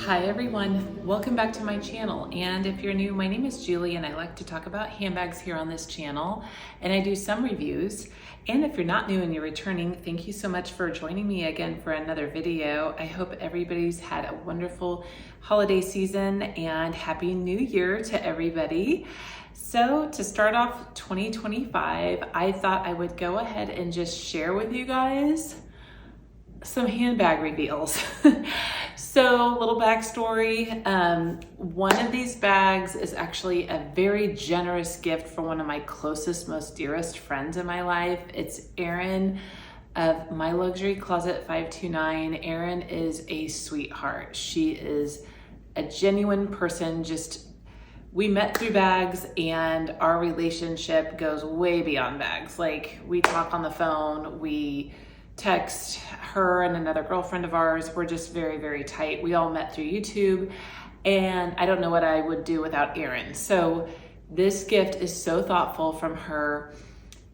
Hi everyone, welcome back to my channel. And if you're new, my name is Julie and I like to talk about handbags here on this channel, and I do some reviews. And if you're not new and you're returning, thank you so much for joining me again for another video. I hope everybody's had a wonderful holiday season and Happy New Year to everybody. So to start off 2025, I thought I would go ahead and just share with you guys some handbag reveals. So, little backstory, one of these bags is actually a very generous gift for one of my closest, most dearest friends in my life. It's Aaryn of My Luxury Closet 529. Aaryn is a sweetheart. She is a genuine person. We met through bags and our relationship goes way beyond bags. Like, we talk on the phone, we text. Her and another girlfriend of ours were just very, very tight. We all met through YouTube, and I don't know what I would do without Aaryn. So this gift is so thoughtful from her.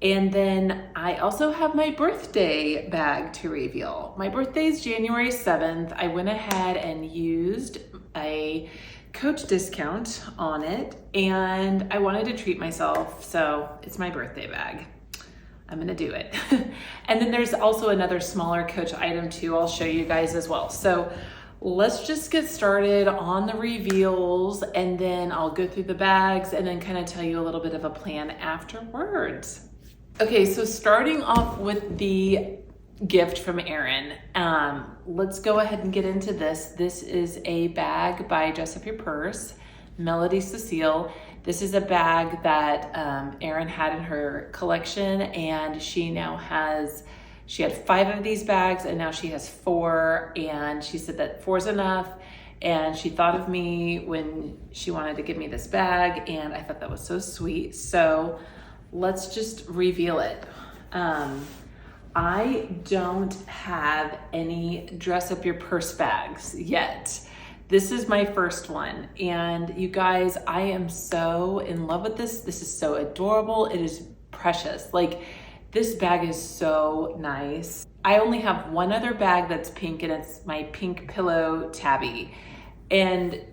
And then I also have my birthday bag to reveal. My birthday is January 7th. I went ahead and used a Coach discount on it, and I wanted to treat myself, so it's my birthday bag. I'm gonna do it. And then there's also another smaller Coach item too, I'll show you guys as well. So let's just get started on the reveals, and then I'll go through the bags and then kind of tell you a little bit of a plan afterwards. Okay, so starting off with the gift from Aaryn, let's go ahead and get into this. This is a bag by Dress Up Your Purse, Melody Cecile. This is a bag that Aaryn had in her collection, and she had 5 of these bags, and now she has 4, and she said that 4 is enough, and she thought of me when she wanted to give me this bag, and I thought that was so sweet. So let's just reveal it. I don't have any Dress Up Your Purse bags yet. This is my first one, and you guys, I am so in love with this. This is so adorable. It is precious. Like, this bag is so nice. I only have one other bag that's pink, and it's my pink pillow tabby. And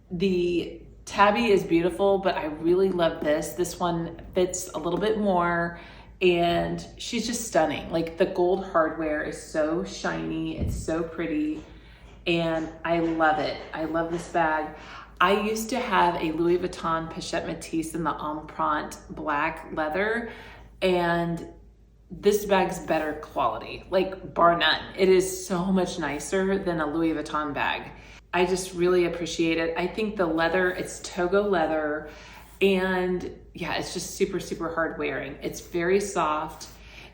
the tabby is beautiful, but I really love this. This one fits a little bit more, and she's just stunning. Like, the gold hardware is so shiny. It's so pretty. And I love it. I love this bag. I used to have a Louis Vuitton Pochette Métis in the Empreinte black leather, and this bag's better quality, like bar none. It is so much nicer than a Louis Vuitton bag. I just really appreciate it. I think the leather, it's Togo leather, and yeah, it's just super, super hard wearing. It's very soft.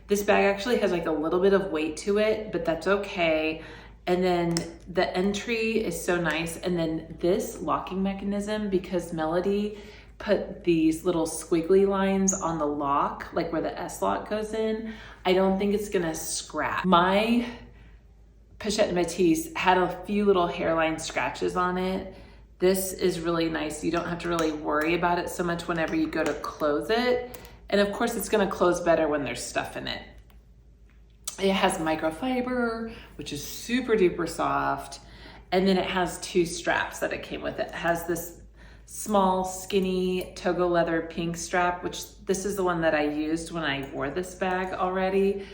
This bag actually has like a little bit of weight to it, but that's okay. And then the entry is so nice. And then this locking mechanism, because Melody put these little squiggly lines on the lock, like where the S lock goes in, I don't think it's gonna scratch. My Pochette Métis had a few little hairline scratches on it. This is really nice. You don't have to really worry about it so much whenever you go to close it. And of course, it's gonna close better when there's stuff in it. It has microfiber, which is super duper soft. And then it has 2 straps that it came with. It has this small, skinny Togo leather pink strap, which this is the one that I used when I wore this bag already.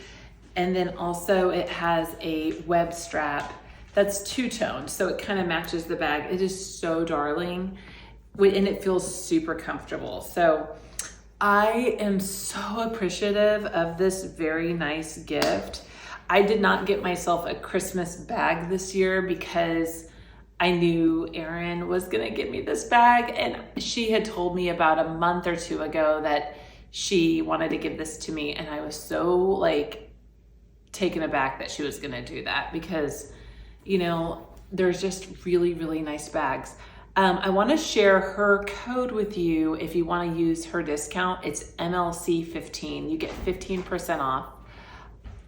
And then also it has a web strap that's 2-toned, so it kind of matches the bag. It is so darling, and it feels super comfortable. So I am so appreciative of this very nice gift. I did not get myself a Christmas bag this year because I knew Aaryn was gonna get me this bag, and she had told me about a month or 2 ago that she wanted to give this to me, and I was so like taken aback that she was gonna do that because, you know, there's just really, really nice bags. I want to share her code with you if you want to use her discount. It's MLC15. You get 15% off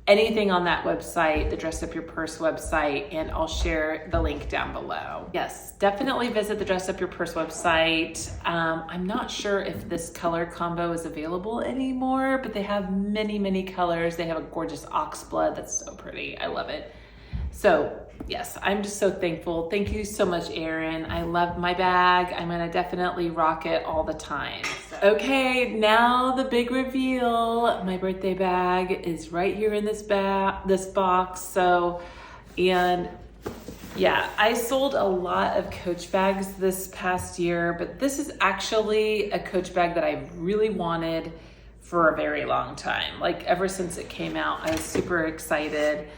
anything on that website, the Dress Up Your Purse website, and I'll share the link down below. Yes, definitely visit the Dress Up Your Purse website. I'm not sure if this color combo is available anymore, but they have many, many colors. They have a gorgeous ox blood that's so pretty. I love it. So yes, I'm just so thankful. Thank you so much, Aaryn. I love my bag. I'm gonna definitely rock it all the time. Okay, now the big reveal. My birthday bag is right here in this box. So, and yeah, I sold a lot of Coach bags this past year, but this is actually a Coach bag that I really wanted for a very long time. Like ever since it came out, I was super excited.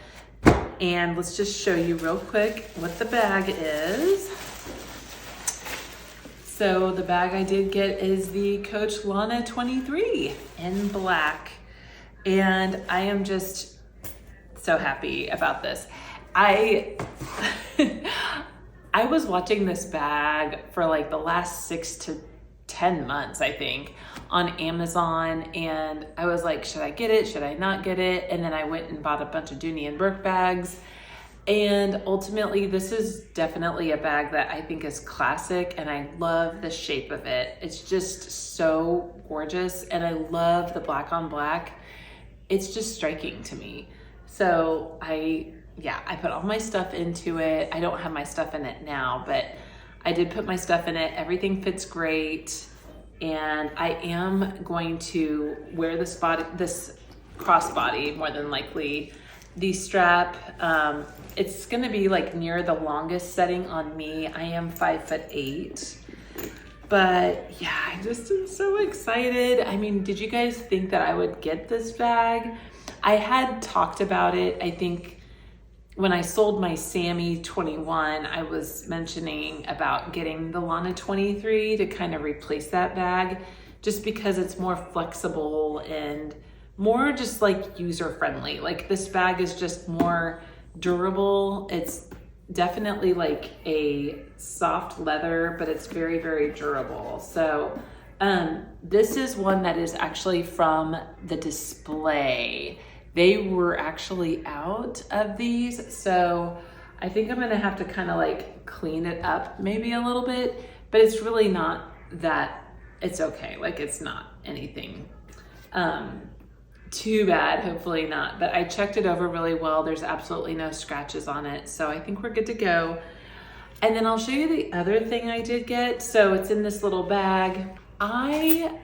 And let's just show you real quick what the bag is. So the bag I did get is the Coach Lana 23 in black. And I am just so happy about this. I was watching this bag for like the last 6 to 10 months, I think, on Amazon, and I was like, should I get it? Should I not get it? And then I went and bought a bunch of Dooney and Burke bags. And ultimately, this is definitely a bag that I think is classic, and I love the shape of it. It's just so gorgeous, and I love the black on black. It's just striking to me. So I put all my stuff into it. I don't have my stuff in it now, but I did put my stuff in it. Everything fits great. And I am going to wear this crossbody more than likely. The strap, it's gonna be like near the longest setting on me. I am 5'8". But yeah, I just am so excited. I mean, did you guys think that I would get this bag? I had talked about it, I think, when I sold my Sammy 21, I was mentioning about getting the Lana 23 to kind of replace that bag, just because it's more flexible and more just like user friendly. Like this bag is just more durable. It's definitely like a soft leather, but it's very, very durable. So this is one that is actually from the display. They were actually out of these, so I think I'm gonna have to kind of like clean it up maybe a little bit, but it's really not that, it's okay. Like it's not anything too bad, hopefully not, but I checked it over really well. There's absolutely no scratches on it, so I think we're good to go. And then I'll show you the other thing I did get. So it's in this little bag. I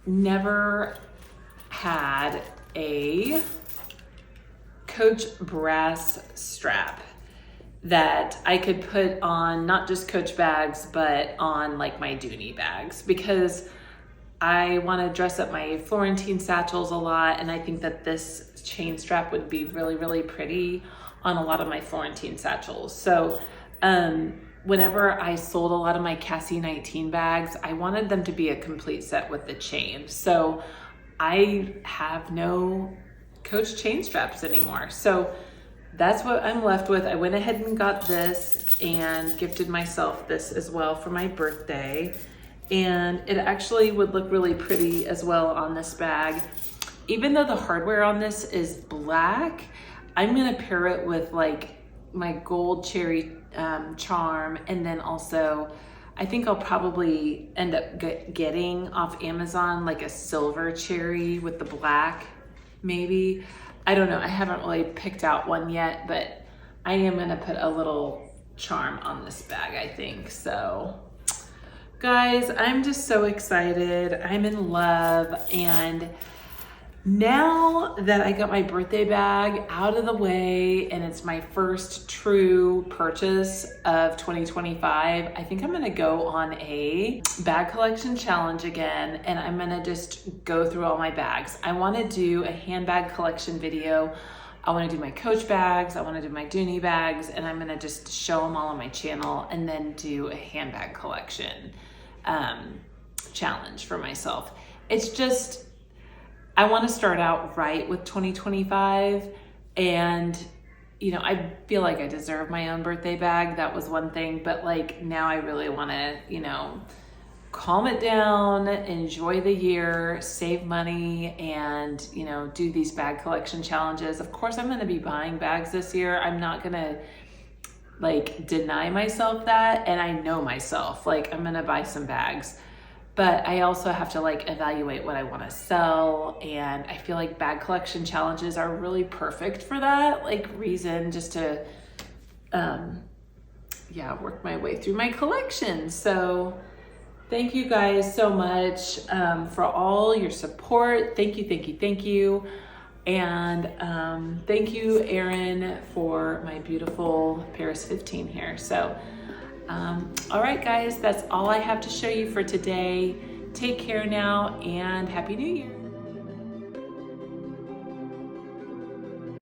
never had a Coach brass strap that I could put on not just Coach bags, but on like my Dooney bags, because I want to dress up my Florentine satchels a lot, and I think that this chain strap would be really, really pretty on a lot of my Florentine satchels. So whenever I sold a lot of my Cassie 19 bags, I wanted them to be a complete set with the chain. So I have no Coach chain straps anymore. So that's what I'm left with. I went ahead and got this and gifted myself this as well for my birthday. And it actually would look really pretty as well on this bag. Even though the hardware on this is black, I'm gonna pair it with like my gold cherry charm, and then also I think I'll probably end up getting off Amazon like a silver cherry with the black, maybe. I don't know, I haven't really picked out one yet, but I am gonna put a little charm on this bag, I think. So guys, I'm just so excited. I'm in love. And now that I got my birthday bag out of the way and it's my first true purchase of 2025, I think I'm gonna go on a bag collection challenge again, and I'm gonna just go through all my bags. I wanna do a handbag collection video. I wanna do my Coach bags, I wanna do my Dooney bags, and I'm gonna just show them all on my channel and then do a handbag collection challenge for myself. It's just, I want to start out right with 2025, and you know, I feel like I deserve my own birthday bag. That was one thing, but like now I really want to, you know, calm it down, enjoy the year, save money, and you know, do these bag collection challenges. Of course, I'm going to be buying bags this year. I'm not going to like deny myself that, and I know myself, like I'm going to buy some bags. But I also have to like evaluate what I want to sell, and I feel like bag collection challenges are really perfect for that, like reason just to yeah, work my way through my collection. So thank you guys so much for all your support. Thank you, thank you, thank you. And thank you, Aaryn, for my beautiful Paris 15 here. So, all right, guys, that's all I have to show you for today. Take care now and Happy New Year.